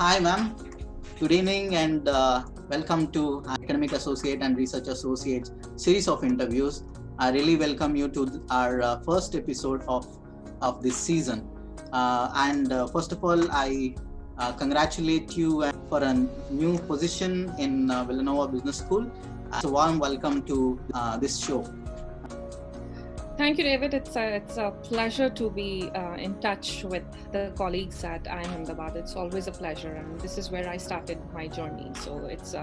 Hi, ma'am. Good evening and welcome to Academic Associate and Research Associate series of interviews. I really welcome you to our first episode of this season. First of all, I congratulate you for a new position in Villanova Business School. It's a warm welcome to this show. Thank you, David. It's a pleasure to be in touch with the colleagues at IIM Ahmedabad. It's always a pleasure, and this is where I started my journey. So it's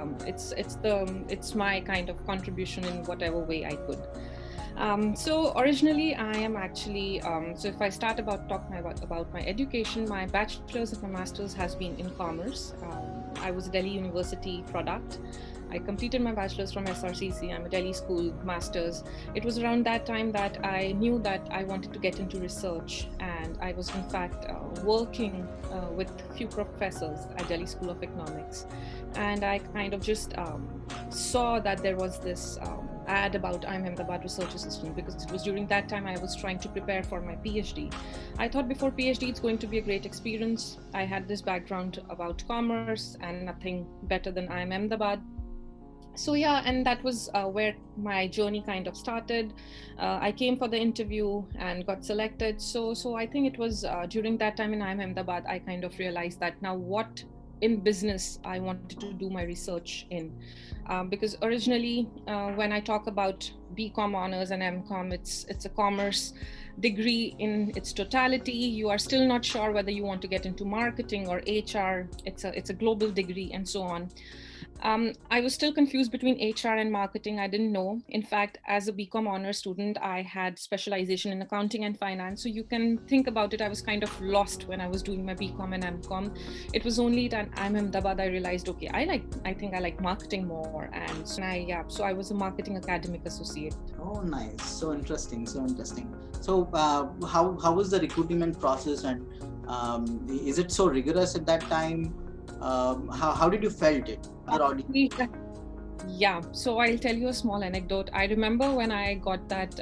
my kind of contribution in whatever way I could. So originally, I am actually so if I start talking about my education, my bachelor's and my master's has been in commerce. I was a Delhi University product. I completed my bachelor's from SRCC. I'm a Delhi school master's. It was around that time that I knew that I wanted to get into research, and I was in fact working with a few professors at Delhi School of Economics. And I kind of just saw that there was this ad about IIM Ahmedabad research assistant, because it was during that time I was trying to prepare for my Ph.D. I thought before Ph.D. it's going to be a great experience. I had this background about commerce and nothing better than IIM Ahmedabad. So yeah, and that was where my journey kind of started. I came for the interview and got selected. So I think it was during that time in IIM Ahmedabad, I kind of realized that now what in business I wanted to do my research in. Because originally when I talk about BCom honors and MCom, it's a commerce degree in its totality. You are still not sure whether you want to get into marketing or HR. It's a global degree and so on. I was still confused between HR and marketing. I didn't know. In fact, as a BCom honors student, I had specialization in accounting and finance. So you can think about it. I was kind of lost when I was doing my BCom and MCom. It was only that I'm Ahmedabad, I realized, okay, I think I like marketing more. And so I was a marketing academic associate. Oh, nice. So interesting. So how was the recruitment process, and is it so rigorous at that time? How did you felt it? Yeah, so I'll tell you a small anecdote. I remember when I got that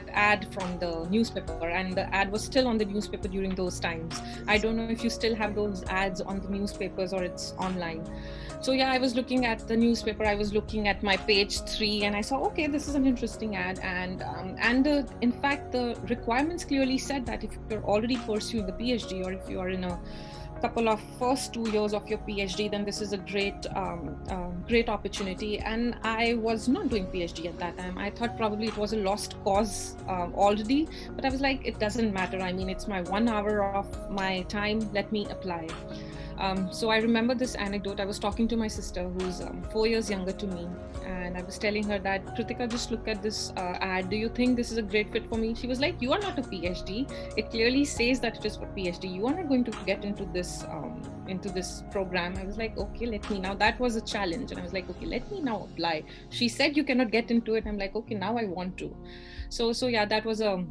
ad from the newspaper, and the ad was still on the newspaper during those times. I don't know if you still have those ads on the newspapers or it's online. So yeah, I was looking at the newspaper. I was looking at my page 3, and I saw, okay, this is an interesting ad, and in fact the requirements clearly said that if you're already pursuing a PhD, or if you are in a couple of first 2 years of your PhD, then this is a great opportunity. And I was not doing PhD at that time. I thought probably it was a lost cause already, but I was like, it doesn't matter. I mean, it's my 1 hour of my time. Let me apply. So I remember this anecdote. I was talking to my sister, who's 4 years younger to me, and I was telling her that, Kritika, just look at this ad. Do you think this is a great fit for me? She was like, you are not a PhD. It clearly says that it is for PhD. You are not going to get into this program. I was like, okay, let me now. That was a challenge, and I was like, okay, let me now apply. She said you cannot get into it. I'm like, okay, now I want to. So yeah, that was a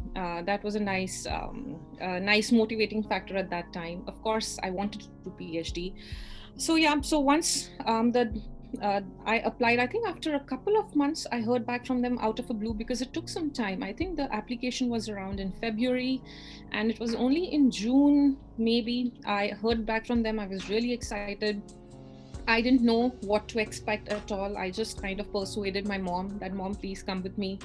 nice motivating factor at that time. Of course, I wanted to do PhD. So yeah, so once I applied, I think after a couple of months, I heard back from them out of the blue, because it took some time. I think the application was around in February, and it was only in June, maybe, I heard back from them. I was really excited. I didn't know what to expect at all. I just kind of persuaded my mom that, Mom, please come with me.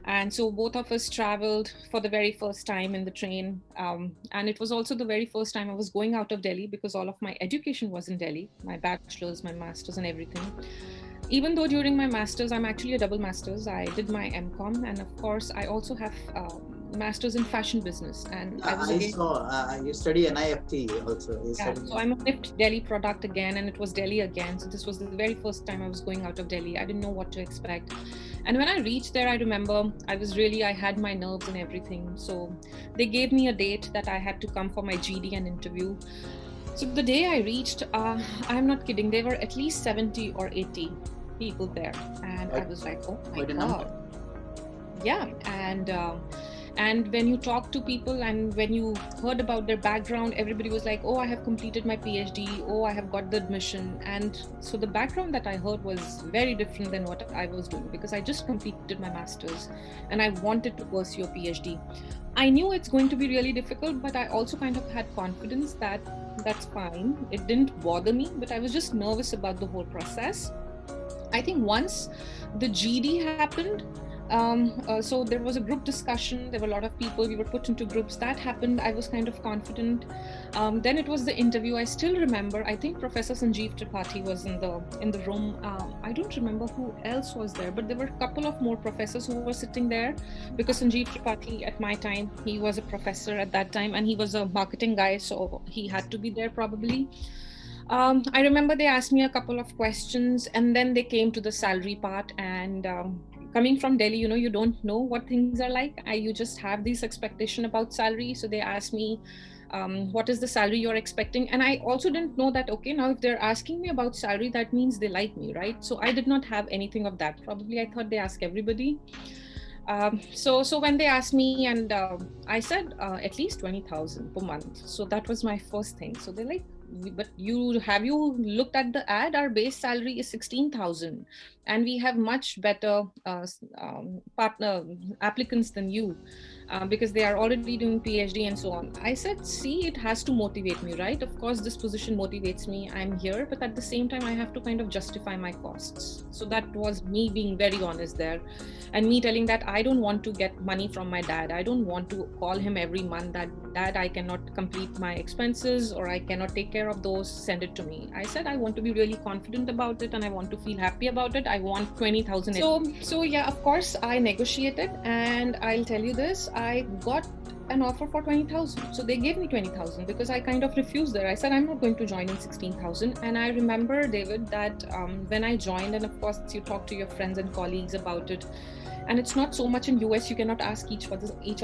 And so both of us traveled for the very first time in the train. And it was also the very first time I was going out of Delhi, because all of my education was in Delhi, my bachelor's, my master's, and everything. Even though during my master's, I'm actually a double master's. I did my MCom, and of course, I also have master's in fashion business. And I saw you study NIFT also. Yeah, so I'm a NIFT Delhi product again, and it was Delhi again. So this was the very first time I was going out of Delhi. I didn't know what to expect. And when I reached there, I remember I had my nerves and everything. So they gave me a date that I had to come for my GD and interview. So the day I reached, I'm not kidding, there were at least 70 or 80 people there. And I was like, oh my God. Yeah. And when you talk to people and when you heard about their background, everybody was like, oh, I have completed my PhD, oh, I have got the admission. And so the background that I heard was very different than what I was doing, because I just completed my master's and I wanted to pursue a PhD. I knew it's going to be really difficult, but I also kind of had confidence that that's fine. It didn't bother me, but I was just nervous about the whole process. I think once the GD happened, so there was a group discussion. There were a lot of people. We were put into groups. That happened. I was kind of confident. Then it was the interview. I still remember. I think Professor Sanjeev Tripathi was in the room. I don't remember who else was there, but there were a couple of more professors who were sitting there, because Sanjeev Tripathi at my time, he was a professor at that time, and he was a marketing guy, so he had to be there probably. I remember they asked me a couple of questions, and then they came to the salary part. And coming from Delhi, you don't know what things are like. You just have this expectation about salary. So they asked me, what is the salary you're expecting? And I also didn't know that, okay, now if they're asking me about salary, that means they like me, right? So I did not have anything of that. Probably I thought they ask everybody. So when they asked me, and I said at least 20,000 per month. So that was my first thing. So they're like, but have you looked at the ad? Our base salary is 16,000, and we have much better partner applicants than you, because they are already doing PhD and so on. I said, see, it has to motivate me, right? Of course, this position motivates me. I'm here, but at the same time, I have to kind of justify my costs. So that was me being very honest there, and me telling that I don't want to get money from my dad. I don't want to call him every month that, dad, I cannot complete my expenses, or I cannot take care of those, send it to me. I said I want to be really confident about it, and I want to feel happy about it. I want 20,000. So yeah, of course I negotiated, and I'll tell you this, I got an offer for 20,000. So they gave me 20,000, because I kind of refused there. I said, I'm not going to join in 16,000. And I remember, David, that when I joined, and of course you talk to your friends and colleagues about it, and it's not so much in US, you cannot ask each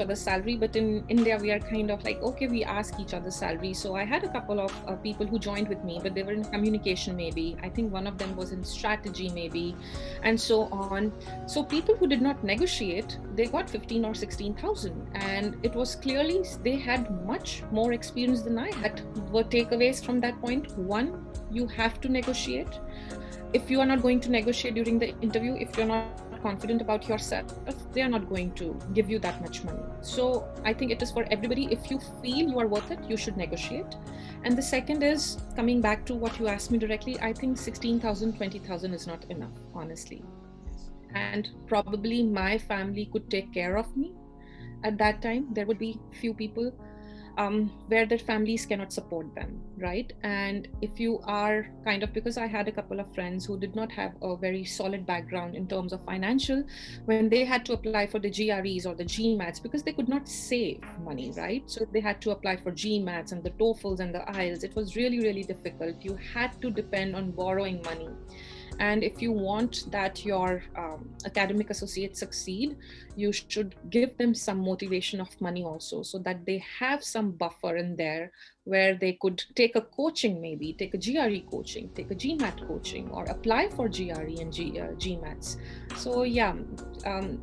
other's salary, but in India we are kind of like, okay, we ask each other's salary. So I had a couple of people who joined with me, but they were in communication, maybe I think one of them was in strategy, maybe, and so on. So people who did not negotiate, they got 15 or 16,000, and it was clearly they had much more experience than I had. Were takeaways from that point: one, you have to negotiate. If you are not going to negotiate during the interview, if you're not confident about yourself, they are not going to give you that much money. So I think it is for everybody. If you feel you are worth it, you should negotiate. And the second is, coming back to what you asked me directly, I think 16,000, 20,000 is not enough, honestly. And probably my family could take care of me at that time. There would be few people where their families cannot support them, right? And if you are kind of, because I had a couple of friends who did not have a very solid background in terms of financial, when they had to apply for the GREs or the GMATs, because they could not save money, right? So they had to apply for GMATs and the TOEFLs and the IELTS. It was really, really difficult. You had to depend on borrowing money. And if you want that your academic associates succeed, you should give them some motivation of money also, so that they have some buffer in there where they could take a coaching, maybe take a GRE coaching, take a GMAT coaching, or apply for GRE and GMATs. So yeah,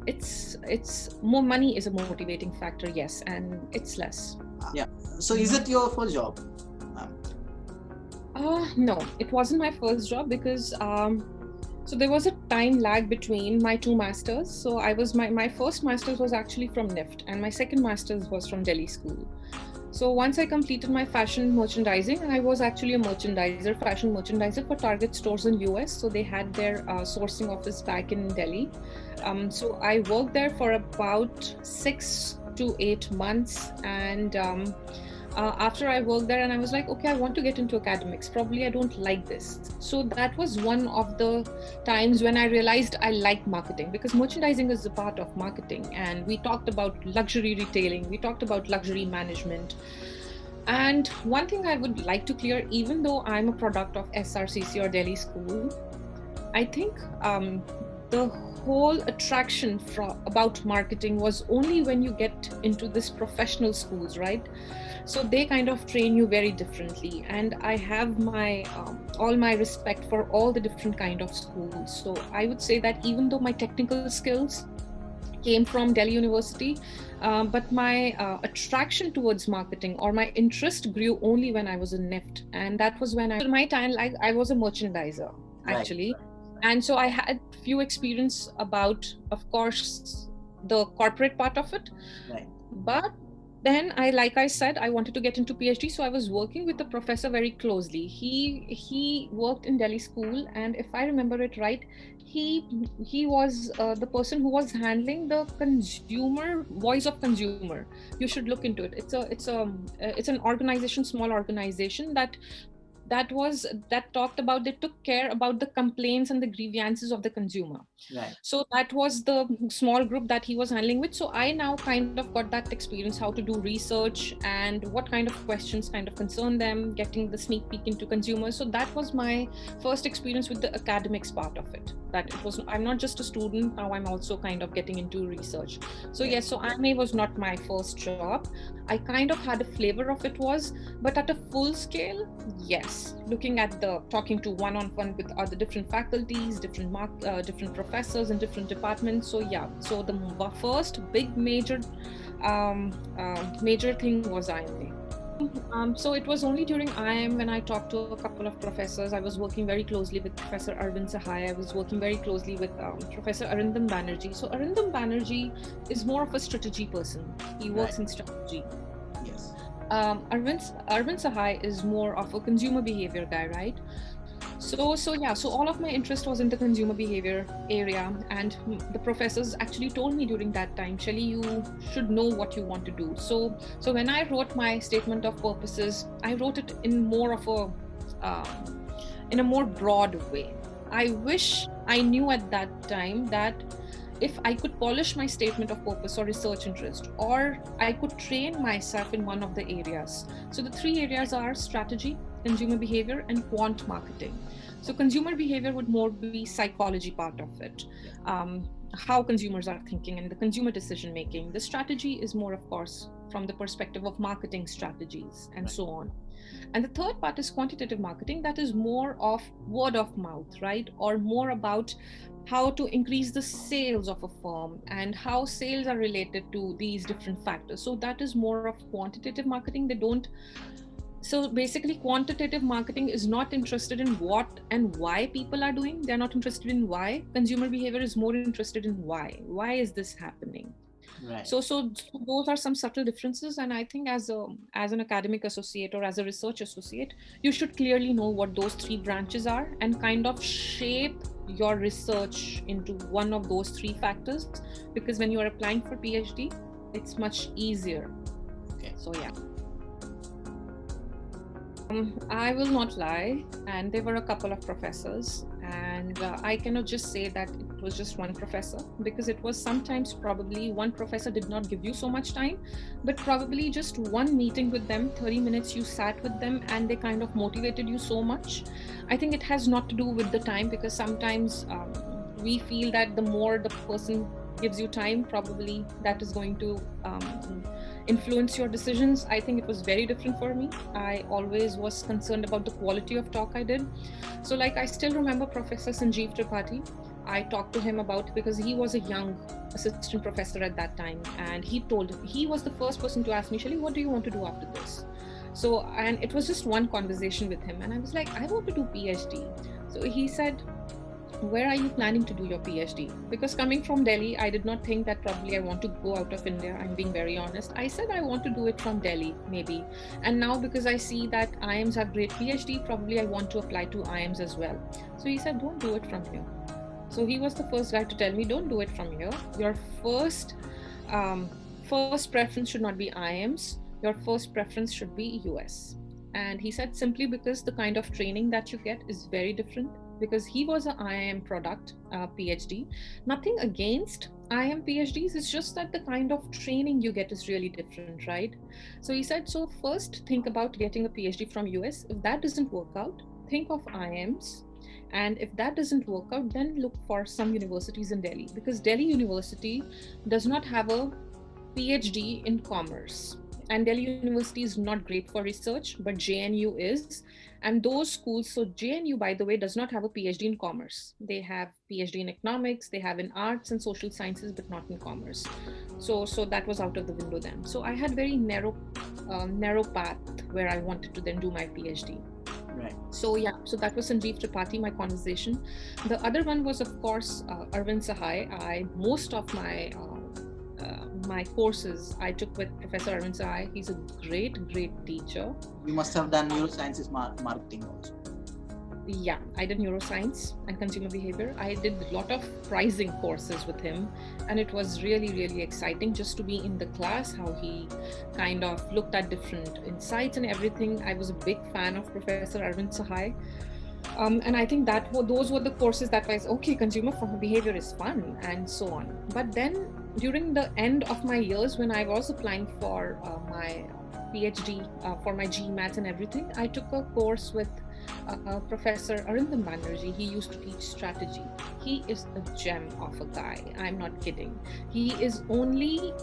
it's more money is a motivating factor, yes, and it's less. Yeah. So is it your first job? No, it wasn't my first job, because so there was a time lag between my two masters. So I was my first master's was actually from NIFT, and my second master's was from Delhi School. So once I completed my fashion merchandising, and I was actually a fashion merchandiser for Target stores in US. So they had their sourcing office back in Delhi. So I worked there for about 6 to 8 months, and after I worked there, and I was like, okay, I want to get into academics. Probably I don't like this. So that was one of the times when I realized I like marketing, because merchandising is a part of marketing. And we talked about luxury retailing, we talked about luxury management. And one thing I would like to clear, even though I'm a product of SRCC or Delhi School, I think the whole attraction about marketing was only when you get into this professional schools, right? So they kind of train you very differently. And I have my all my respect for all the different kind of schools. So I would say that even though my technical skills came from Delhi University, but my attraction towards marketing or my interest grew only when I was in NIFT, and that was when my time, like, I was a merchandiser actually, and so I had few experience about, of course, the corporate part of it, but then like I said, I wanted to get into PhD, so I was working with the professor very closely. He worked in Delhi school, and if I remember it right, he was the person who was handling the consumer voice of consumer. You should look into it. It's an organization, small organization that talked about, they took care about the complaints and the grievances of the consumer. So that was the small group that he was handling with. So I now kind of got that experience, how to do research and what kind of questions kind of concern them, getting the sneak peek into consumers. So that was my first experience with the academics part of it, that it was, I'm not just a student now, I'm also kind of getting into research. So yes, so IIMA was not my first job. I kind of had a flavor of it was, but at a full scale, yes, looking at the talking to one-on-one with other different faculties, different professors in different departments. So yeah, so the first big major thing was IIMA. So it was only during IIM when I talked to a couple of professors. I was working very closely with Professor Arvind Sahai. I was working very closely with Professor Arindam Banerjee. So Arindam Banerjee is more of a strategy person. He works in strategy. Yes. Arvind Sahai is more of a consumer behavior guy, right? So yeah, so all of my interest was in the consumer behavior area, and the professors actually told me during that time, Shelly, you should know what you want to do. So when I wrote my statement of purposes, I wrote it in more of in a more broad way. I wish I knew at that time that if I could polish my statement of purpose or research interest, or I could train myself in one of the areas. So the three areas are strategy, consumer behavior, and quant marketing. So consumer behavior would more be psychology part of it, how consumers are thinking and the consumer decision making. The strategy is more, of course, from the perspective of marketing strategies and so on. And the third part is quantitative marketing, that is more of word of mouth, right? Or more about how to increase the sales of a firm and how sales are related to these different factors. So that is more of quantitative marketing. They don't So basically, quantitative marketing is not interested in what and why people are doing. They're not interested in why. Consumer behavior is more interested in why. Why is this happening? So those are some subtle differences, and I think as an academic associate or as a research associate, you should clearly know what those three branches are and kind of shape your research into one of those three factors, because when you are applying for PhD, it's much easier. So yeah. I will not lie, and there were a couple of professors, and I cannot just say that it was just one professor, because it was sometimes probably one professor did not give you so much time, but probably just one meeting with them, 30 minutes you sat with them, and they kind of motivated you so much. I think it has not to do with the time, because sometimes we feel that the more the person gives you time, probably that is going to influence your decisions. I think it was very different for me. I always was concerned about the quality of talk I did. So like, I still remember Professor Sanjeev Tripathi. I talked to him about, because he was a young assistant professor at that time, and he was the first person to ask me, Shelly, what do you want to do after this? So, and it was just one conversation with him, and I was like, I want to do PhD. So he said, where are you planning to do your PhD? Because coming from Delhi, I did not think that probably I want to go out of India. I'm being very honest. I said I want to do it from Delhi, maybe. And now, because I see that IIMs have great PhD, probably I want to apply to IIMs as well. So he said, don't do it from here. So he was the first guy to tell me, don't do it from here. Your first preference should not be IIMs. Your first preference should be US. And he said, simply because the kind of training that you get is very different, because he was an IIM product, PhD. Nothing against IIM PhDs, it's just that the kind of training you get is really different, right? So he said, so first think about getting a PhD from US. If that doesn't work out, think of IIMs. And if that doesn't work out, then look for some universities in Delhi, because Delhi University does not have a PhD in commerce. and Delhi University is not great for research, but JNU is. And those schools, so JNU, by the way, does not have a PhD in commerce. They have PhD in economics, they have in arts and social sciences, but not in commerce. So that was out of the window then. So I had very narrow path where I wanted to then do my PhD. Right. So yeah, so that was Sanjeev Tripathi, my conversation. The other one was, of course, Arvind Sahai. Most of my courses I took with Professor Arvind Sahai. He's a great teacher. You must have done neurosciences marketing also. Yeah, I did neuroscience and consumer behavior. I did a lot of pricing courses with him, and it was really exciting just to be in the class, how he kind of looked at different insights and everything. I was a big fan of Professor Arvind Sahai. And I think those were the courses that was okay, consumer behavior is fun and so on. But then during the end of my years, when I was applying for my PhD for my GMAT and everything, I took a course with Professor Arindam Banerjee. He used to teach strategy. He is a gem of a guy. I'm not kidding. He is only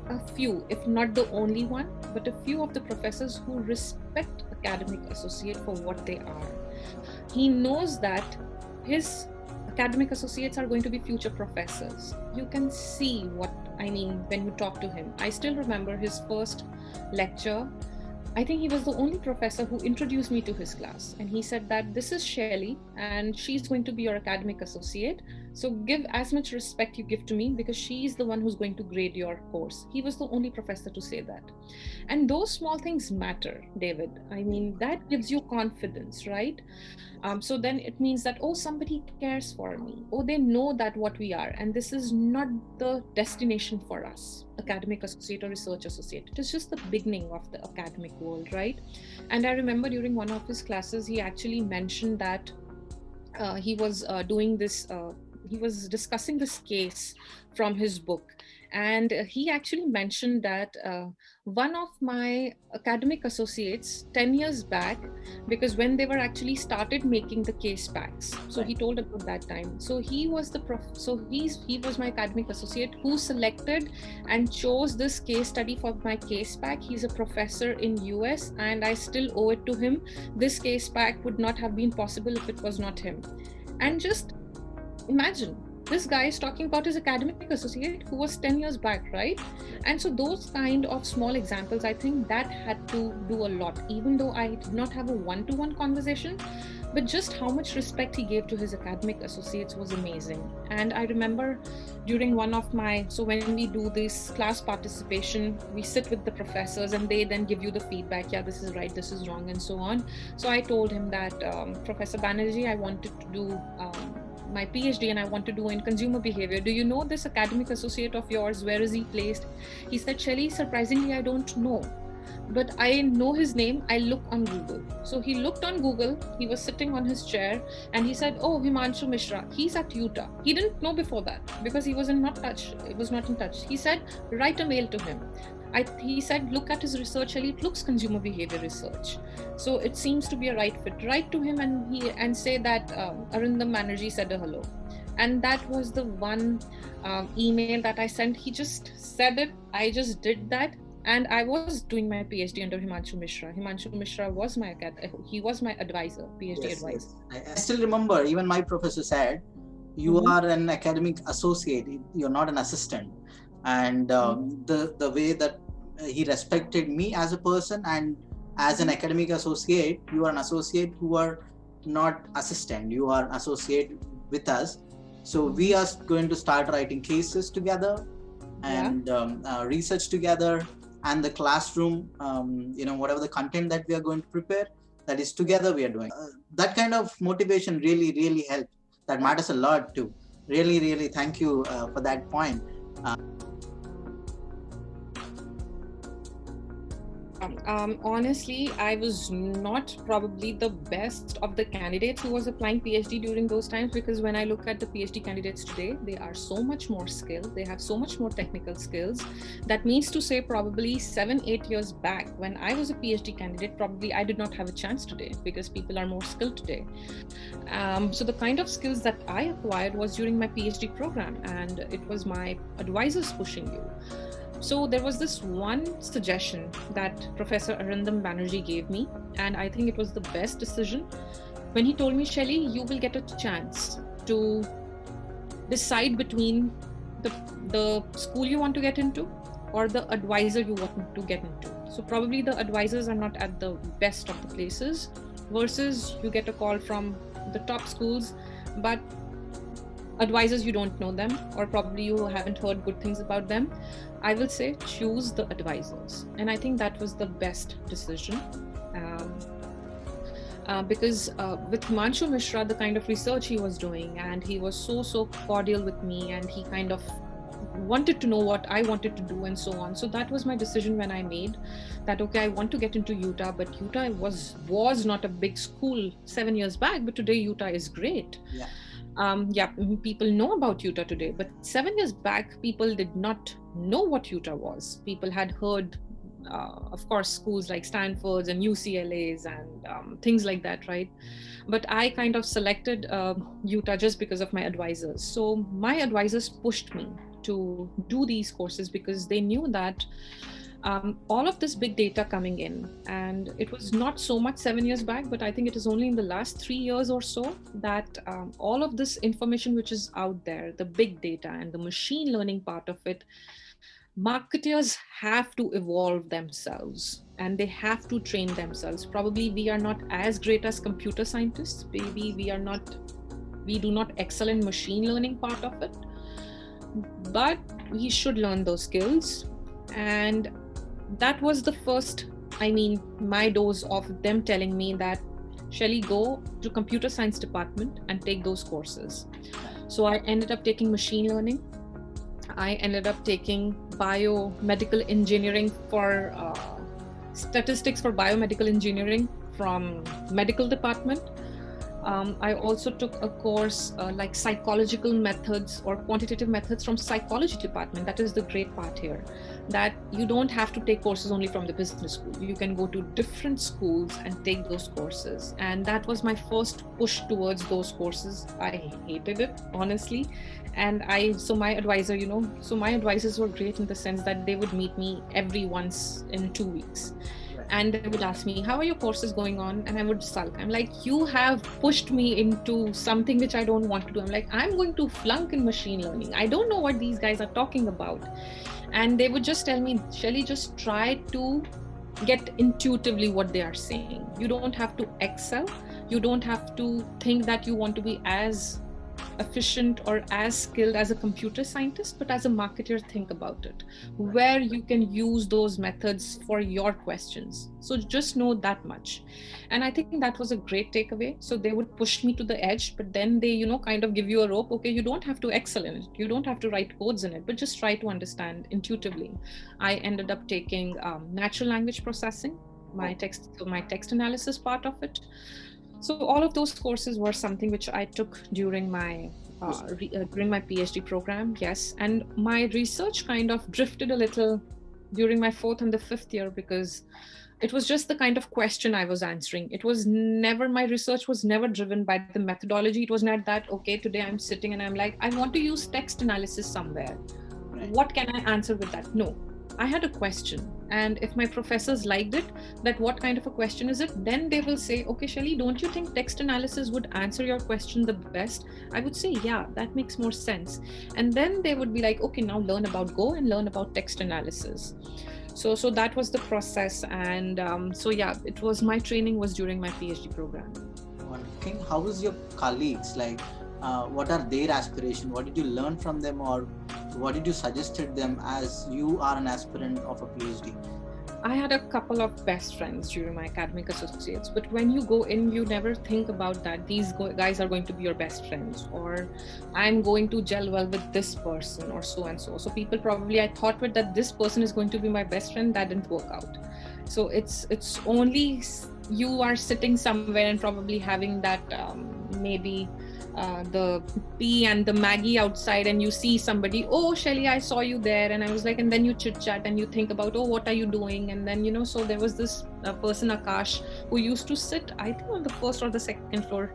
a few, if not the only one, but a few of the professors who respect academic associate for what they are. He knows that his academic associates are going to be future professors. You can see what I mean when you talk to him. I still remember his first lecture. I think he was the only professor who introduced me to his class, and he said that this is Shelly and she's going to be your academic associate. So give as much respect you give to me because she's the one who's going to grade your course. He was the only professor to say that. And those small things matter, David. I mean, that gives you confidence, right? So then it means that, oh, somebody cares for me. Oh, they know that what we are. And this is not the destination for us, academic associate or research associate. It is just the beginning of the academic world, right? And I remember during one of his classes, he actually mentioned that he was doing this, he was discussing this case from his book. And he actually mentioned that one of my academic associates 10 years back, because when they were actually started making the case packs, so he told about that time. So he was the he was my academic associate who selected and chose this case study for my case pack. He's a professor in US, and I still owe it to him. This case pack would not have been possible if it was not him. And just imagine, this guy is talking about his academic associate who was 10 years back, right? And so those kind of small examples, I think that had to do a lot, even though I did not have a one-to-one conversation, but just how much respect he gave to his academic associates was amazing. And I remember during one of my, so when we do this class participation, we sit with the professors and they then give you the feedback, yeah, this is right, this is wrong, and so on. So I told him that, Professor Banerjee, I wanted to do my PhD and I want to do in consumer behavior. Do you know this academic associate of yours? Where is he placed? He said, Shelly, surprisingly, I don't know, but I know his name. I look on Google. So he looked on Google. He was sitting on his chair and he said, oh, Himanshu Mishra, he's at Utah. He didn't know before that because he was not in touch. He said, write a mail to him. He said, look at his research, Shelly, it looks consumer behavior research. So it seems to be a right fit. Write to him and say that Arindam Banerjee said a hello. And that was the one email that I sent. He just said it. I just did that. And I was doing my PhD under Himanshu Mishra. Himanshu Mishra was my advisor, PhD advisor. Yes. I still remember, even my professor said, you are an academic associate, you're not an assistant. And the way that he respected me as a person, and as an academic associate, you are an associate who are not assistant, you are associate with us. So we are going to start writing cases together and research together, and the classroom, whatever the content that we are going to prepare, that is together we are doing. That kind of motivation really helps. That matters a lot too. Really thank you for that point. Honestly, I was not probably the best of the candidates who was applying PhD during those times, because when I look at the PhD candidates today, they are so much more skilled. They have so much more technical skills. That means to say probably 7-8 years back when I was a PhD candidate, probably I did not have a chance today because people are more skilled today. So the kind of skills that I acquired was during my PhD program, and it was my advisors pushing you. So there was this one suggestion that Professor Arindam Banerjee gave me, and I think it was the best decision, when he told me, Shelly, you will get a chance to decide between the school you want to get into or the advisor you want to get into. So probably the advisors are not at the best of the places, versus you get a call from the top schools, but advisors, you don't know them, or probably you haven't heard good things about them. I will say choose the advisors. And I think that was the best decision. Because with Himanshu Mishra, the kind of research he was doing, and he was so cordial with me, and he kind of wanted to know what I wanted to do and so on. So that was my decision when I made that, okay, I want to get into Utah, but Utah was not a big school 7 years back, but today Utah is great. People know about Utah today, but 7 years back, people did not know what Utah was. People had heard, of course, schools like Stanford's and UCLA's and things like that, right? But I kind of selected Utah just because of my advisors. So my advisors pushed me to do these courses because they knew that all of this big data coming in, and it was not so much 7 years back, but I think it is only in the last 3 years or so that all of this information which is out there, the big data and the machine learning part of it, marketers have to evolve themselves and they have to train themselves. Probably we are not as great as computer scientists. Maybe we do not excel in machine learning part of it, but we should learn those skills. And that was the first, my dose of them telling me that, Shelly, go to computer science department and take those courses. So I ended up taking machine learning. I ended up taking biomedical engineering for statistics for biomedical engineering from medical department. I also took a course like psychological methods or quantitative methods from psychology department. That is the great part here, that you don't have to take courses only from the business school. You can go to different schools and take those courses. And that was my first push towards those courses. I hated it, honestly. And my advisors were great in the sense that they would meet me every once in 2 weeks. And they would ask me, how are your courses going on? And I would sulk. I'm like, you have pushed me into something which I don't want to do. I'm like, I'm going to flunk in machine learning. I don't know what these guys are talking about. And they would just tell me, Shelly, just try to get intuitively what they are saying. You don't have to excel. You don't have to think that you want to be as efficient or as skilled as a computer scientist, but as a marketer, think about it, where you can use those methods for your questions. So just know that much. And I think that was a great takeaway. So they would push me to the edge, but then they, kind of give you a rope. Okay, you don't have to excel in it. You don't have to write codes in it, but just try to understand intuitively. I ended up taking natural language processing, my text analysis part of it. So all of those courses were something which I took during my PhD program, yes. And my research kind of drifted a little during my 4th and the 5th year because it was just the kind of question I was answering. My research was never driven by the methodology. It was not that, okay, today I'm sitting and I'm like, I want to use text analysis somewhere. What can I answer with that? No. I had a question, and if my professors liked it, that what kind of a question is it, then they will say, okay, Shelly, don't you think text analysis would answer your question the best? I would say, yeah, that makes more sense. And then they would be like, okay, now learn about Go and learn about text analysis. So that was the process. And it was, my training was during my PhD program. Okay. How was your colleagues? Like, what are their aspirations? What did you learn from them, or what did you suggested them as you are an aspirant of a PhD? I had a couple of best friends during my academic associates, but when you go in, you never think about that these guys are going to be your best friends, or I'm going to gel well with this person, or so and so. So people probably, I thought with that this person is going to be my best friend, that didn't work out. So it's only you are sitting somewhere and probably having that maybe the P and the Maggie outside, and you see somebody, oh, Shelly, I saw you there. And I was like, and then you chit chat and you think about, oh, what are you doing? And then, so there was this person, Akash, who used to sit, I think on the 1st or the 2nd floor.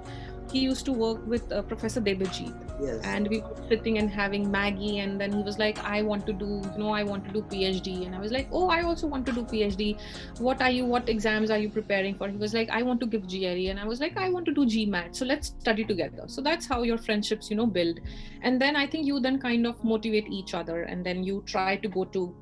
he used to work with Professor Debajit. Yes. And we were sitting and having Maggie, and then he was like, I want to do PhD. And I was like, oh, I also want to do PhD. What exams are you preparing for? He was like, I want to give GRE. And I was like, I want to do GMAT. So let's study together. So that's how your friendships, build. And then I think you then kind of motivate each other, and then you try to go to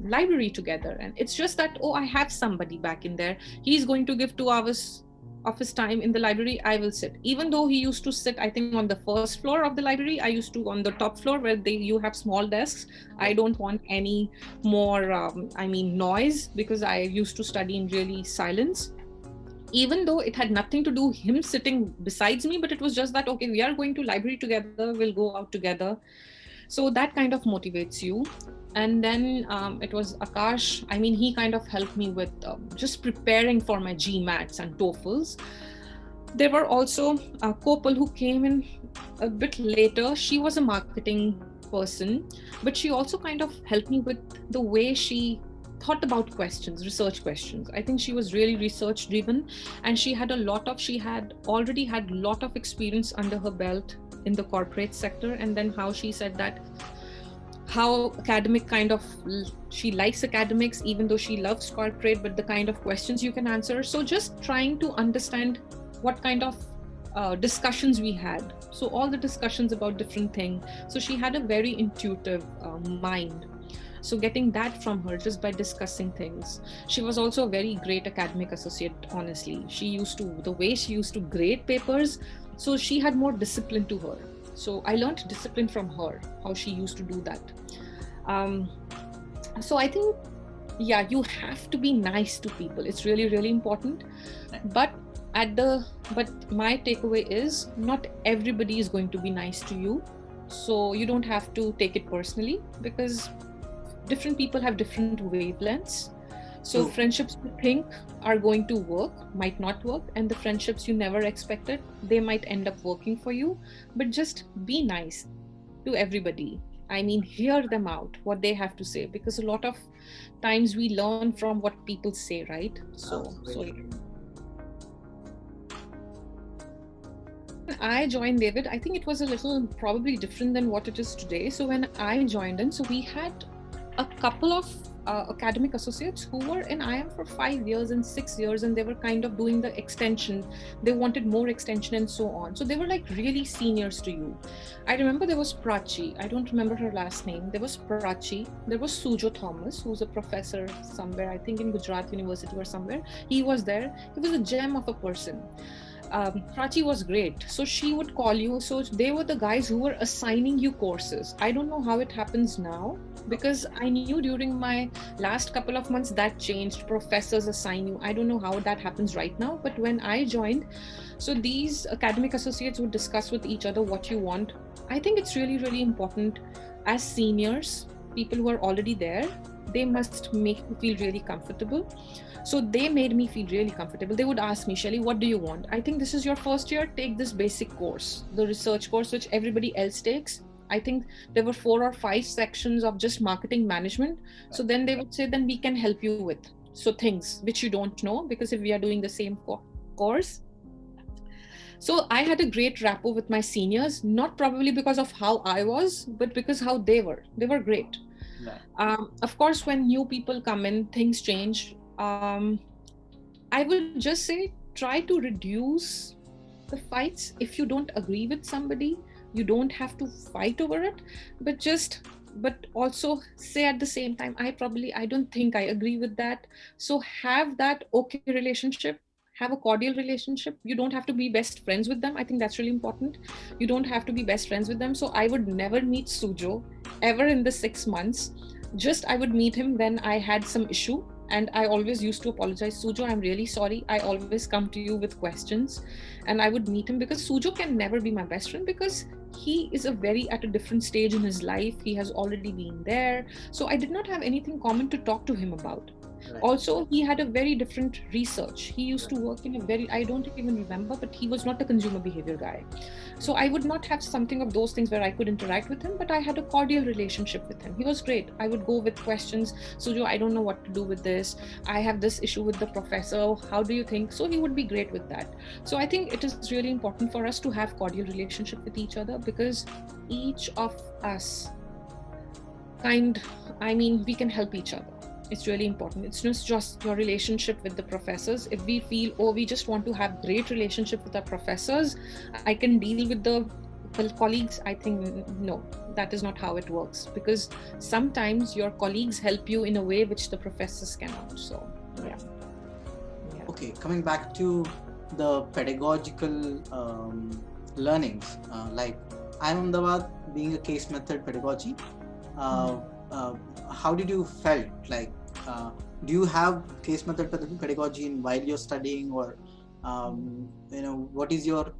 library together. And it's just that, oh, I have somebody back in there. He's going to give 2 hours of his time in the library. I will sit, even though he used to sit, I think, on the first floor of the library. I used to on the top floor where you have small desks. I don't want any more noise, because I used to study in really silence, even though it had nothing to do him sitting besides me, but it was just that, okay, we are going to library together, we'll go out together. So that kind of motivates you. And then it was Akash. I mean, he kind of helped me with just preparing for my GMATs and TOEFLs. There were also a couple who came in a bit later. She was a marketing person, but she also kind of helped me with the way she thought about questions, research questions. I think she was really research driven, and she had already had a lot of experience under her belt in the corporate sector. And then how she said that how academic kind of, she likes academics even though she loves corporate, but the kind of questions you can answer. So just trying to understand what kind of discussions we had. So all the discussions about different things. So she had a very intuitive mind. So getting that from her just by discussing things. She was also a very great academic associate, honestly. The way she used to grade papers, so she had more discipline to her. So I learned discipline from her, how she used to do that. So I think, yeah, you have to be nice to people. It's really, really important. But my takeaway is not everybody is going to be nice to you. So you don't have to take it personally, because different people have different wavelengths. So friendships you think are going to work might not work, and the friendships you never expected, they might end up working for you. But just be nice to everybody. I mean, hear them out, what they have to say, because a lot of times we learn from what people say, right? So I joined David, I think it was a little probably different than what it is today. So when I joined in, so we had a couple of academic associates who were in IIM for 5 years and 6 years, and they were kind of doing the extension. They wanted more extension and so on. So they were like really seniors to you. I remember there was Prachi. I don't remember her last name. There was Prachi. There was Sujo Thomas, who's a professor somewhere, I think in Gujarat University or somewhere. He was there. He was a gem of a person. Prachi was great. So she would call you. So they were the guys who were assigning you courses. I don't know how it happens now, because I knew during my last couple of months that changed. Professors assign you. I don't know how that happens right now. But when I joined, so these academic associates would discuss with each other what you want. I think it's really, really important as seniors, people who are already there, they must make you feel really comfortable. So they made me feel really comfortable. They would ask me, Shelly, what do you want? I think this is your first year. Take this basic course, the research course, which everybody else takes. I think there were 4 or 5 sections of just marketing management. So then they would say, then we can help you with so things which you don't know, because if we are doing the same course. So I had a great rapport with my seniors, not probably because of how I was, but because how they were. They were great. Right. Of course, when new people come in, things change. I would just say, try to reduce the fights. If you don't agree with somebody, you don't have to fight over it, but also say at the same time, I don't think I agree with that. So have that okay relationship, have a cordial relationship. You don't have to be best friends with them. I think that's really important. You don't have to be best friends with them. So I would never meet Sujo ever in the 6 months. Just I would meet him when I had some issue. And I always used to apologize. Sujo, I'm really sorry. I always come to you with questions. And I would meet him, because Sujo can never be my best friend, because he is at a different stage in his life. He has already been there. So I did not have anything common to talk to him about. Right. Also, he had a very different research. He used to work in a very, I don't even remember, but he was not a consumer behavior guy. So I would not have something of those things where I could interact with him, but I had a cordial relationship with him. He was great. I would go with questions. Sujo, I don't know what to do with this. I have this issue with the professor. How do you think? So he would be great with that. So I think it is really important for us to have cordial relationship with each other, because each of us we can help each other. It's really important. It's not just your relationship with the professors. If we feel, oh, we just want to have great relationship with our professors, I can deal with the colleagues, I think no, that is not how it works, because sometimes your colleagues help you in a way which the professors cannot. So yeah. Okay, coming back to the pedagogical learnings, like Ahmedabad being a case method pedagogy, how did you felt like? Do you have case method pedagogy while you're studying, or what is your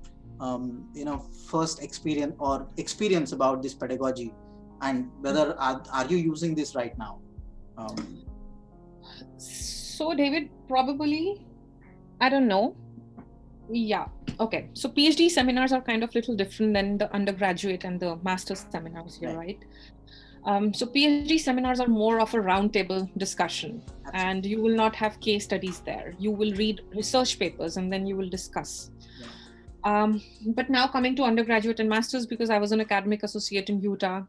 first experience about this pedagogy, and whether are you using this right now? So David, probably, I don't know. Yeah. Okay. So PhD seminars are kind of little different than the undergraduate and the master's seminars here, right? So PhD seminars are more of a roundtable discussion. Absolutely. And you will not have case studies there. You will read research papers and then you will discuss. Yeah. But now coming to undergraduate and masters, because I was an academic associate in Utah,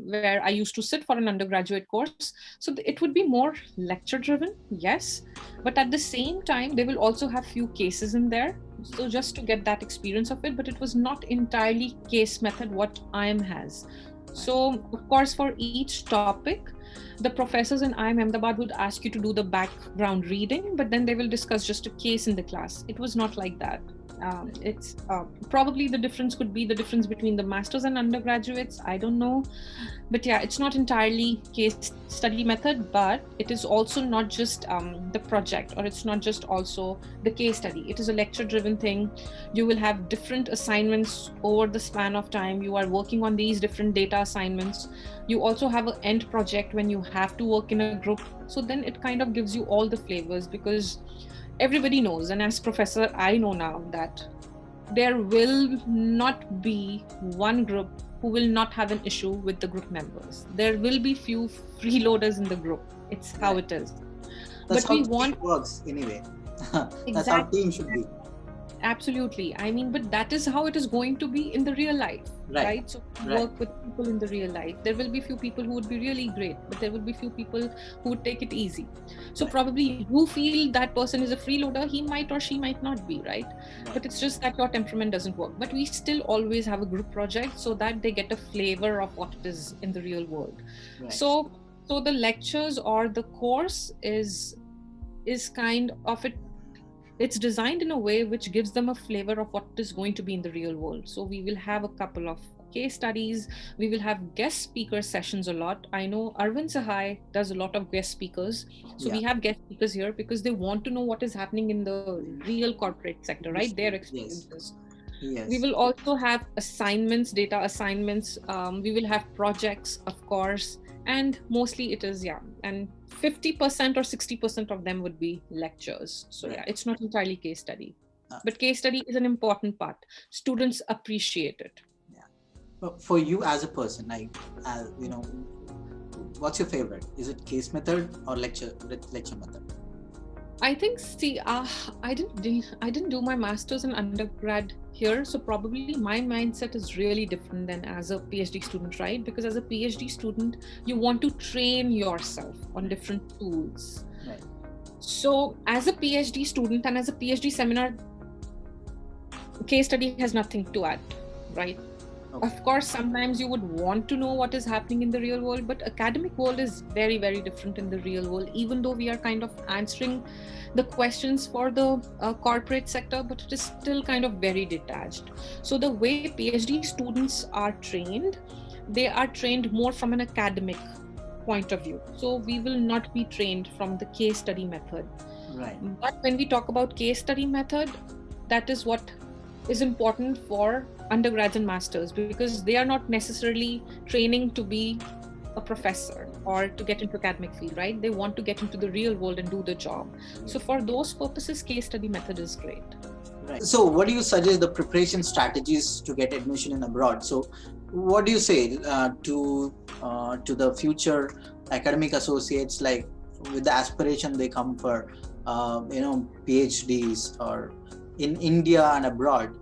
where I used to sit for an undergraduate course. So it would be more lecture driven, yes. But at the same time, they will also have few cases in there. So just to get that experience of it, but it was not entirely case method what IIM has. So of course, for each topic, the professors in IIM Ahmedabad would ask you to do the background reading, but then they will discuss just a case in the class. It was not like that. It's probably the difference could be the difference between the masters and undergraduates. I don't know. But yeah, it's not entirely case study method, but it is also not just the project, or it's not just also the case study. It is a lecture driven thing. You will have different assignments over the span of time. You are working on these different data assignments. You also have an end project when you have to work in a group. So then it kind of gives you all the flavors, because everybody knows, and as professor, I know now that there will not be one group who will not have an issue with the group members. There will be few freeloaders in the group. It's how it is. That's how team works anyway. That's how team should be. Absolutely. I mean, but that is how it is going to be in the real life, right? So work with people in the real life. There will be few people who would be really great, but there will be few people who would take it easy. So probably you feel that person is a freeloader, he might or she might not be, right? But it's just that your temperament doesn't work. But we still always have a group project so that they get a flavor of what it is in the real world. So the lectures or the course is kind of it. It's designed in a way which gives them a flavor of what is going to be in the real world. So we will have a couple of case studies. We will have guest speaker sessions a lot. I know Arvind Sahai does a lot of guest speakers. So we have guest speakers here because they want to know what is happening in the real corporate sector, right? Their experiences. Yes. We will also have assignments, data assignments. We will have projects, of course. And mostly it is, and 50% or 60% of them would be lectures. So it's not entirely case study. But case study is an important part. Students appreciate it. But for you as a person, like, what's your favorite? Is it case method or lecture method? I think, I didn't do my master's in undergrad here, so probably my mindset is really different than as a PhD student, right? Because as a PhD student, you want to train yourself on different tools. Right. So as a PhD student and as a PhD seminar, case study has nothing to add, right? Okay. Of course, sometimes you would want to know what is happening in the real world, but academic world is very, very different in the real world, even though we are kind of answering the questions for the corporate sector, but it is still kind of very detached. So the way PhD students are trained, they are trained more from an academic point of view. So we will not be trained from the case study method. Right. But when we talk about case study method, that is what is important for undergrads and masters, because they are not necessarily training to be a professor or to get into academic field, right? They want to get into the real world and do the job. So for those purposes, case study method is great. Right. So what do you suggest the preparation strategies to get admission in abroad? So what do you say to the future academic associates, like with the aspiration they come for PhDs or in India and abroad?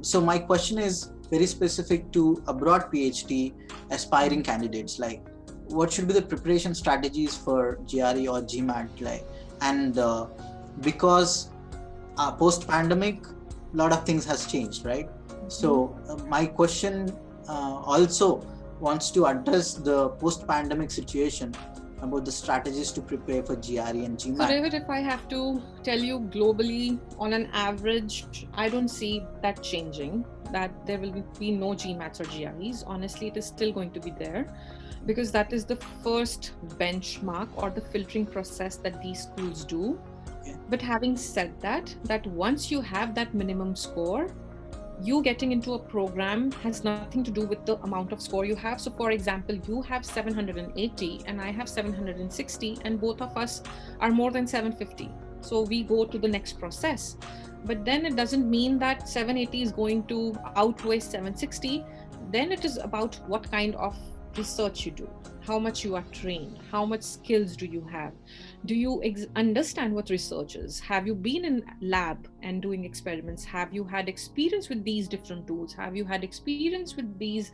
So my question is very specific to abroad PhD aspiring candidates, like what should be the preparation strategies for GRE or GMAT, like, and because post-pandemic, a lot of things has changed, right? So my question also wants to address the post-pandemic situation about the strategies to prepare for GRE and GMAT. So David, if I have to tell you globally, on an average, I don't see that changing, that there will be no GMATs or GREs. Honestly, it is still going to be there because that is the first benchmark or the filtering process that these schools do. But having said that once you have that minimum score, you getting into a program has nothing to do with the amount of score you have. So for example, you have 780 and I have 760 and both of us are more than 750. So we go to the next process. But then it doesn't mean that 780 is going to outweigh 760. Then it is about what kind of research you do, how much you are trained, how much skills do you have, do you understand what research is, have you been in lab and doing experiments, have you had experience with these different tools, have you had experience with these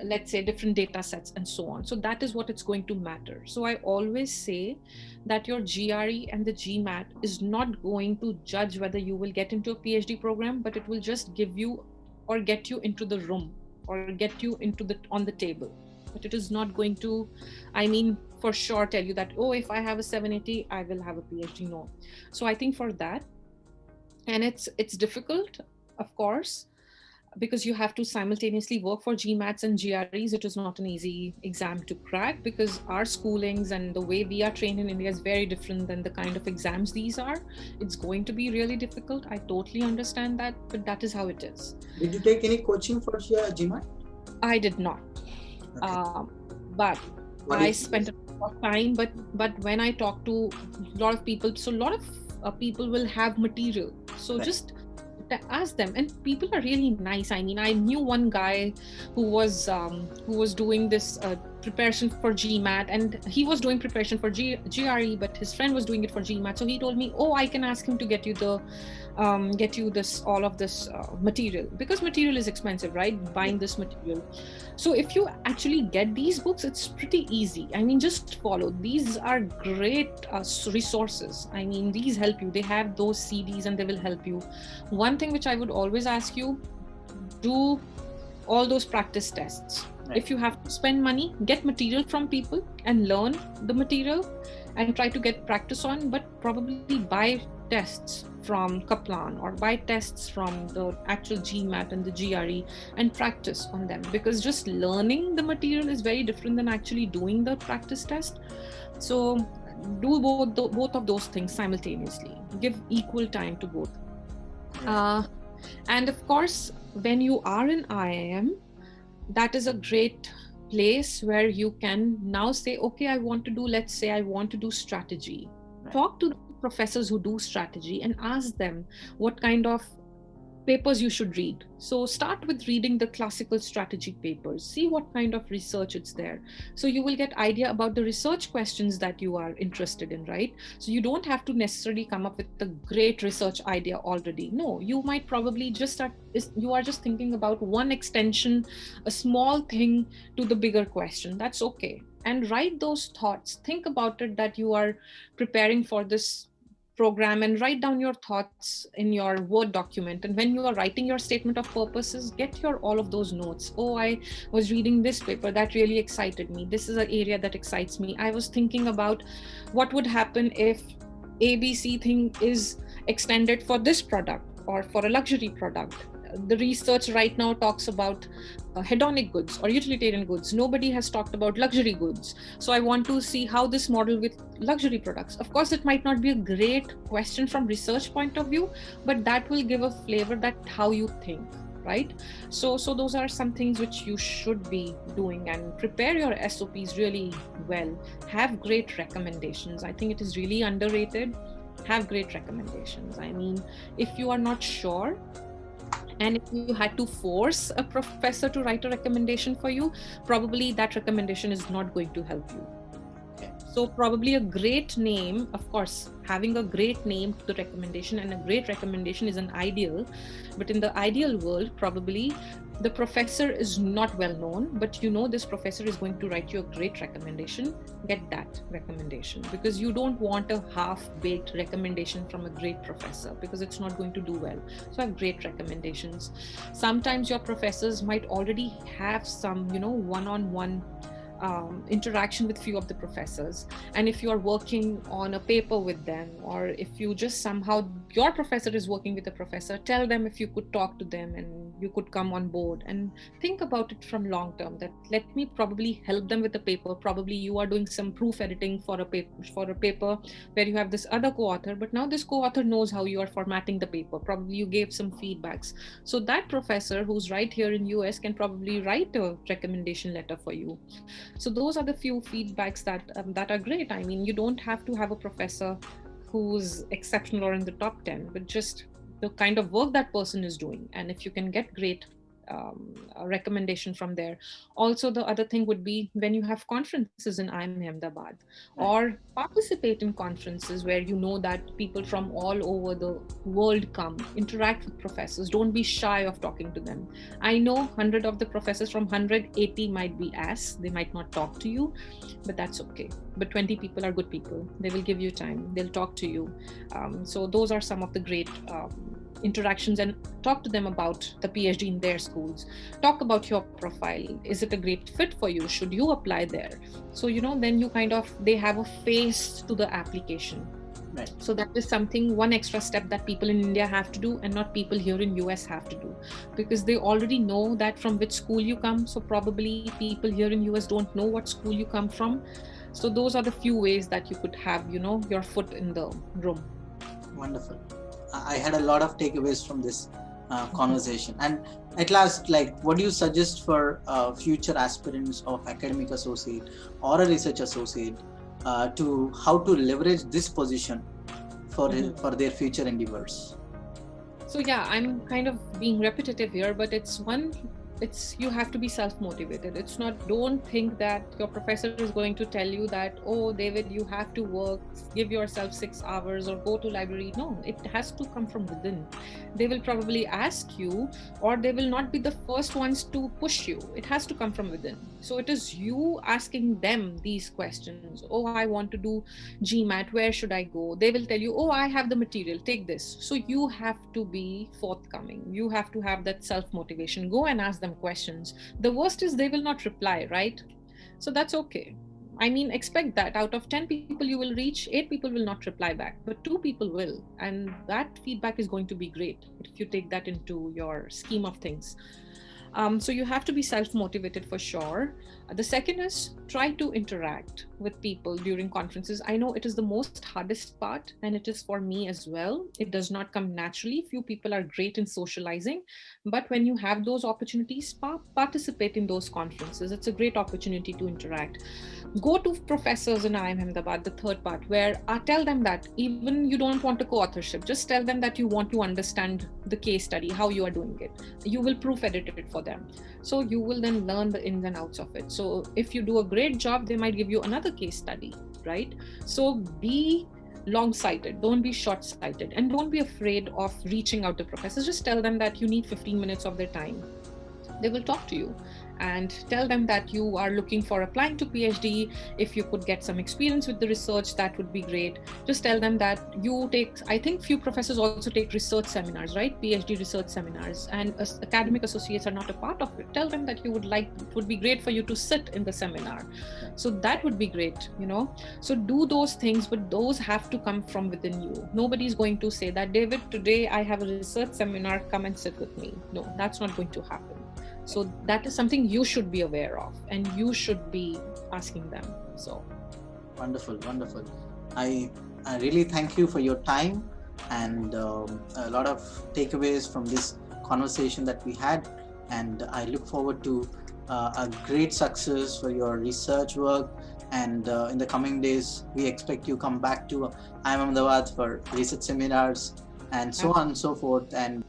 let's say different data sets and so on. So that is what it's going to matter. So I always say that your GRE and the GMAT is not going to judge whether you will get into a PhD program, but it will just give you or get you into the room or get you into the on the table. But it is not going to, I mean, for sure tell you that, oh, if I have a 780, I will have a PhD. No. So I think for that, and it's difficult, of course, because you have to simultaneously work for GMATs and GREs. It is not an easy exam to crack because our schoolings and the way we are trained in India is very different than the kind of exams these are. It's going to be really difficult. I totally understand that, but that is how it is. Did you take any coaching for GMAT? I did not. Okay. But I spent a lot of time, but when I talk to a lot of people, so a lot of people will have material. So right. Just ask them, and people are really nice. I mean, I knew one guy who was doing this preparation for GMAT, and he was doing preparation for GRE, but his friend was doing it for GMAT. So he told me, oh, I can ask him to get you all of this material, because material is expensive, right? Buying this material. So if you actually get these books, it's pretty easy. I mean, just follow. These are great resources. I mean, these help you. They have those CDs and they will help you. One thing which I would always ask you, do all those practice tests. Right. If you have to spend money, get material from people and learn the material and try to get practice on, but probably buy tests from Kaplan or buy tests from the actual GMAT and the GRE and practice on them, because just learning the material is very different than actually doing the practice test. So do both of those things simultaneously. Give equal time to both. And of course, when you are in IIM, that is a great place where you can now say, okay, let's say I want to do strategy. Right. Talk to professors who do strategy and ask them what kind of papers you should read. So start with reading the classical strategy papers, see what kind of research it's there. So you will get idea about the research questions that you are interested in, right? So you don't have to necessarily come up with a great research idea already. No, you might probably you are just thinking about one extension, a small thing to the bigger question. That's okay. And write those thoughts. Think about it that you are preparing for this program, and write down your thoughts in your Word document. And when you are writing your statement of purposes, get all of those notes. Oh, I was reading this paper that really excited me. This is an area that excites me. I was thinking about what would happen if ABC thing is extended for this product or for a luxury product. The research right now talks about hedonic goods or utilitarian goods. Nobody has talked about luxury goods. So I want to see how this model with luxury products. Of course, it might not be a great question from research point of view, but that will give a flavor that how you think. right? So those are some things which you should be doing, and prepare your SOPs really well. Have great recommendations. I think it is really underrated. Have great recommendations. I mean, if you are not sure, and if you had to force a professor to write a recommendation for you, probably that recommendation is not going to help you. Okay. So probably a great name, of course, having a great name to the recommendation, and a great recommendation is an ideal. But in the ideal world, probably the professor is not well known, but you know this professor is going to write you a great recommendation. Get that recommendation, because you don't want a half-baked recommendation from a great professor, because it's not going to do well. So have great recommendations. Sometimes your professors might already have some, one-on-one interaction with few of the professors, and if you are working on a paper with them, or if you just somehow your professor is working with a professor, tell them if you could talk to them and you could come on board, and think about it from long term, that let me probably help them with a paper. Probably you are doing some proof editing for a paper where you have this other co-author, but now this co-author knows how you are formatting the paper. Probably you gave some feedbacks, so that professor who's right here in US can probably write a recommendation letter for you. So those are the few feedbacks that are great. I mean, you don't have to have a professor who's exceptional or in the top 10, but just the kind of work that person is doing, and if you can get great a recommendation from there. Also, the other thing would be when you have conferences in IIM Ahmedabad, Right. or participate in conferences where you know that people from all over the world come, interact with professors. Don't be shy of talking to them. I know 100 of the professors from 180 might be ass, they might not talk to you, but that's okay. But 20 people are good people. They will give you time, they'll talk to you. So those are some of the great interactions, and talk to them about the PhD in their schools. Talk about your profile. Is it a great fit for you? Should you apply there? So, then you kind of, they have a face to the application. Right. So that is something, one extra step that people in India have to do, and not people here in US have to do, because they already know that from which school you come. So probably people here in US don't know what school you come from. So those are the few ways that you could have, your foot in the room. Wonderful. I had a lot of takeaways from this conversation. And at last, what do you suggest for future aspirants of academic associate or a research associate to how to leverage this position for their future endeavors? So yeah, I'm kind of being repetitive here, but it's you have to be self-motivated. It's not, don't think that your professor is going to tell you that, oh David, you have to work, give yourself 6 hours or go to library. No, it has to come from within. They will probably ask you, or they will not be the first ones to push you. It has to come from within. So it is you asking them these questions. Oh, I want to do GMAT, where should I go? They will tell you, oh, I have the material, take this. So you have to be forthcoming. You have to have that self-motivation. Go and ask them questions. The worst is they will not reply, right? So that's okay. I mean, expect that out of 10 people you will reach, 8 people will not reply back, but 2 people will. And that feedback is going to be great if you take that into your scheme of things. So you have to be self-motivated for sure. The second is try to interact with people during conferences. I know it is the most hardest part, and it is for me as well. It does not come naturally. Few people are great in socializing, but when you have those opportunities, participate in those conferences. It's a great opportunity to interact. Go to professors in IIM Ahmedabad, the third part, where I tell them that even you don't want a co-authorship, just tell them that you want to understand the case study, how you are doing it. You will proof edit it for them. So you will then learn the ins and outs of it. So if you do a great job, they might give you another case study, right? So be long-sighted, don't be short-sighted, and don't be afraid of reaching out to professors. Just tell them that you need 15 minutes of their time. They will talk to you, and tell them that you are looking for applying to PhD. If you could get some experience with the research, that would be great. Just tell them that you take, I think few professors also take research seminars, right? PhD research seminars, and academic associates are not a part of it. Tell them that you would like, it would be great for you to sit in the seminar. So that would be great, So do those things, but those have to come from within you. Nobody's going to say that, David, today I have a research seminar, come and sit with me. No, that's not going to happen. So that is something you should be aware of, and you should be asking them. So wonderful. I really thank you for your time and a lot of takeaways from this conversation that we had, and I look forward to a great success for your research work. And in the coming days, we expect you come back to IIM Ahmedabad for research seminars and so on and so forth. And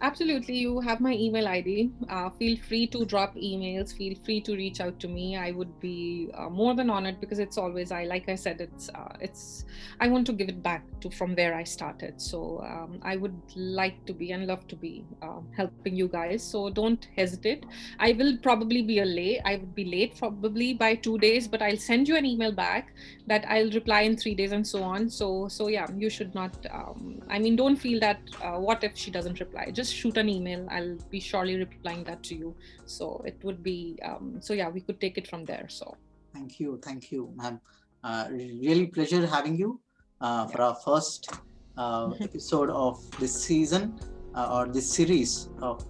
absolutely, you have my email ID. Feel free to drop emails. Feel free to reach out to me. I would be more than honored, because it's always, like I said, it's I want to give it back to from where I started. So I would like to be and love to be helping you guys. So don't hesitate. I will probably be late. I would be late probably by 2 days, but I'll send you an email back that I'll reply in 3 days and so on. So yeah, you should not. I mean, don't feel that. What if she doesn't reply? Just shoot an email. I'll be surely replying that to you. So it would be. So yeah, we could take it from there. So thank you, ma'am. Really pleasure having you for our first episode of this season or this series of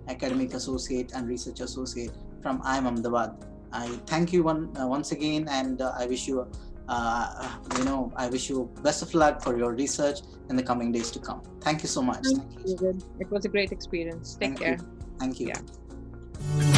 academic associate and research associate from IIM Ahmedabad. I thank you once again, and I wish you. I wish you best of luck for your research in the coming days to come. Thank you so much. thank you. It was a great experience. Take care. Thank you. Yeah.